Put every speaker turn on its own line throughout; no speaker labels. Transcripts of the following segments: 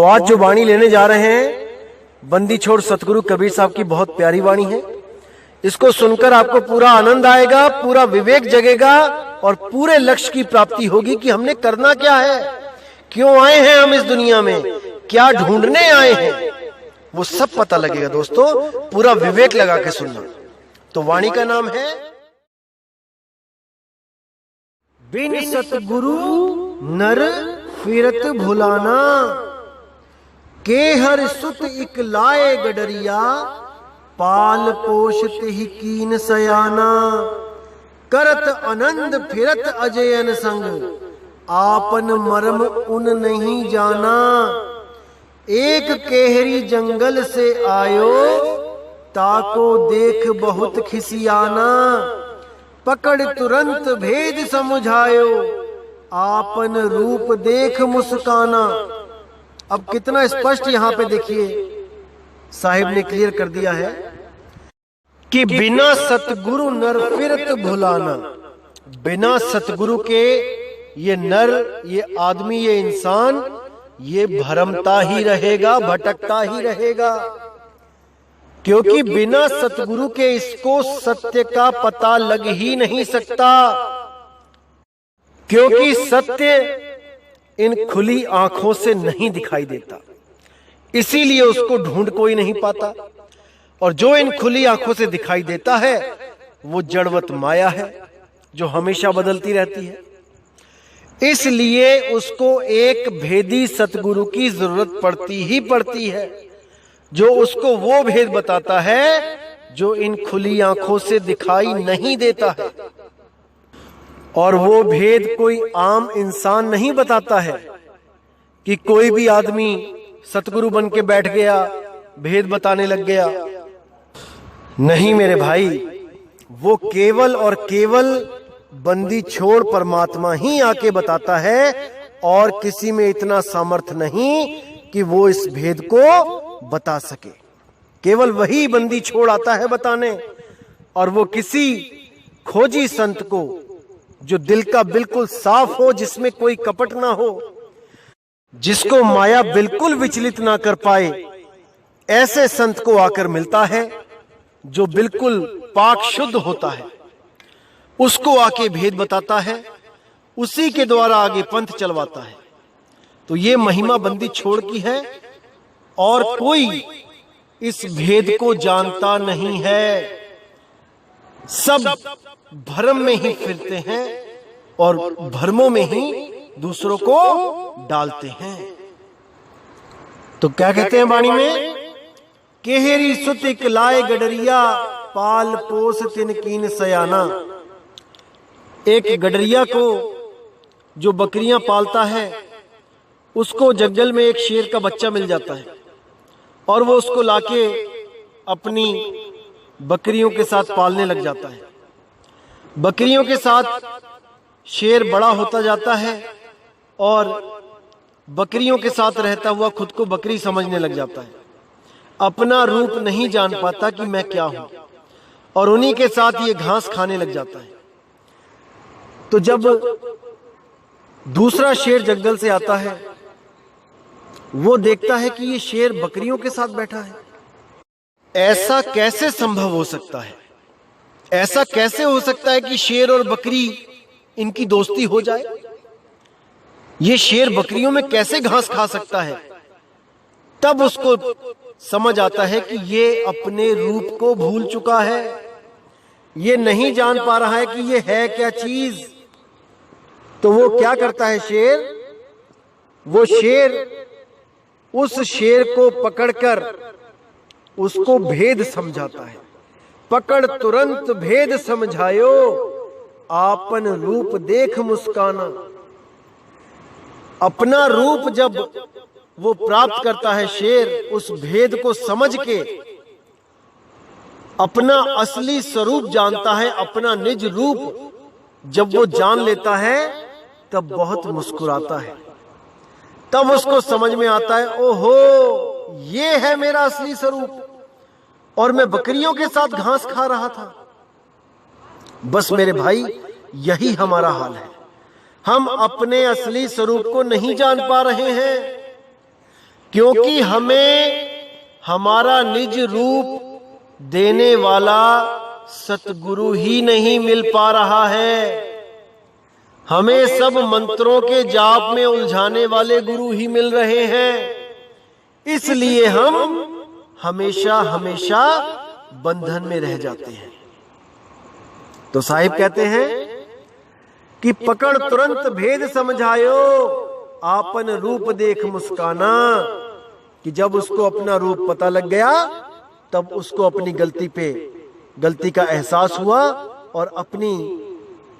तो आज जो वाणी लेने जा रहे हैं बंदी छोड़ सतगुरु कबीर साहब की बहुत प्यारी वाणी है। इसको सुनकर आपको पूरा आनंद आएगा, पूरा विवेक जगेगा और पूरे लक्ष्य की प्राप्ति होगी कि हमने करना क्या है, क्यों आए हैं हम इस दुनिया में, क्या ढूंढने आए हैं, वो सब पता लगेगा। दोस्तों पूरा विवेक लगा के सुनना। तो वाणी का नाम है बिन सतगुरु नर फिरत भुलाना, के हर सुत इक लाए गडरिया, पाल पोषत ही कीन सयाना, करत आनंद फिरत अजयन संग, आपन मर्म उन नहीं जाना, एक केहरी जंगल से आयो, ताको देख बहुत खिसियाना, पकड़ तुरंत भेद समझायो, आपन रूप देख मुस्काना। अब कितना स्पष्ट यहां पे देखिए साहिब ने क्लियर कर दिया है कि बिना सतगुरु नर फिरत भुलाना। बिना सतगुरु के ये नर, ये आदमी, ये इंसान, ये भरमता ही रहेगा, भटकता ही रहेगा, क्योंकि बिना सतगुरु के इसको सत्य का पता लग ही नहीं सकता। क्योंकि सत्य इन खुली आंखों से नहीं दिखाई देता, इसीलिए उसको ढूंढ कोई नहीं पाता। और जो इन खुली आंखों से दिखाई देता है वो जड़वत माया है, जो हमेशा बदलती रहती है। इसलिए उसको एक भेदी सतगुरु की जरूरत पड़ती ही पड़ती है, जो उसको वो भेद बताता है जो इन खुली आंखों से दिखाई नहीं देता है। और वो भेद कोई आम इंसान नहीं बताता है कि कोई भी आदमी सतगुरु बन के बैठ गया, भेद बताने लग गया। नहीं मेरे भाई, वो केवल और केवल बंदी छोड़ परमात्मा ही आके बताता है, और किसी में इतना सामर्थ्य नहीं कि वो इस भेद को बता सके। केवल वही बंदी छोड़ आता है बताने, और वो किसी खोजी संत को, जो दिल का बिल्कुल साफ हो, जिसमें कोई कपट ना हो, जिसको माया बिल्कुल विचलित ना कर पाए, ऐसे संत को आकर मिलता है जो बिल्कुल पाक शुद्ध होता है। उसको आके भेद बताता है, उसी के द्वारा आगे पंथ चलवाता है। तो ये महिमा बंदी छोड़ की है, और कोई इस भेद को जानता नहीं है। सब भ्रम में ही फिरते हैं और भ्रमों में ही दूसरों को डालते हैं। तो क्या कहते हैं वाणी में, केहरी सुत इक लाए गडरिया, पाल पोस तिन कीन सयाना। एक गडरिया को जो बकरियां पालता है, उसको जंगल में एक शेर का बच्चा मिल जाता है, और वो उसको लाके अपनी बकरियों के साथ पालने लग जाता है। बकरियों के साथ शेर बड़ा होता जाता है, और बकरियों के साथ रहता हुआ खुद को बकरी समझने लग जाता है। अपना रूप नहीं जान पाता कि मैं क्या हूं, और उन्हीं के साथ ये घास खाने लग जाता है। तो जब दूसरा शेर जंगल से आता है, वो देखता है कि ये शेर बकरियों के साथ बैठा है। ऐसा कैसे संभव हो सकता है? ऐसा कैसे हो सकता है कि शेर और बकरी इनकी दोस्ती हो जाए? ये शेर बकरियों में कैसे घास खा सकता है? तब उसको समझ आता है कि ये अपने रूप को भूल चुका है, ये नहीं जान पा रहा है कि ये है क्या चीज। तो वो क्या करता है शेर? वो शेर उस शेर को पकड़कर उसको भेद समझाता है। पकड़ तुरंत भेद समझायो, आपन रूप देख मुस्काना। अपना रूप जब वो प्राप्त करता है शेर, उस भेद को समझ के अपना असली स्वरूप जानता है, अपना निज रूप जब वो जान लेता है तब बहुत मुस्कुराता है। तब उसको समझ में आता है, ओहो ये है मेरा असली स्वरूप, और मैं बकरियों के साथ घास खा रहा था। बस मेरे भाई, यही हमारा हाल है। हम अपने असली स्वरूप को नहीं जान पा रहे हैं। क्योंकि हमें हमारा निज रूप देने वाला सतगुरु ही नहीं मिल पा रहा है। हमें सब मंत्रों के जाप में उलझाने वाले गुरु ही मिल रहे हैं। इसलिए हम हमेशा हमेशा बंधन में रह जाते हैं। तो साहिब कहते हैं कि पकड़ तुरंत भेद समझायो, आपन रूप देख मुस्काना। कि जब उसको अपना रूप पता लग गया तब उसको अपनी गलती का एहसास हुआ और अपनी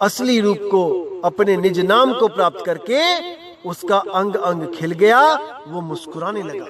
असली रूप को, अपने निज नाम को प्राप्त करके उसका अंग अंग खिल गया, वो मुस्कुराने लगा।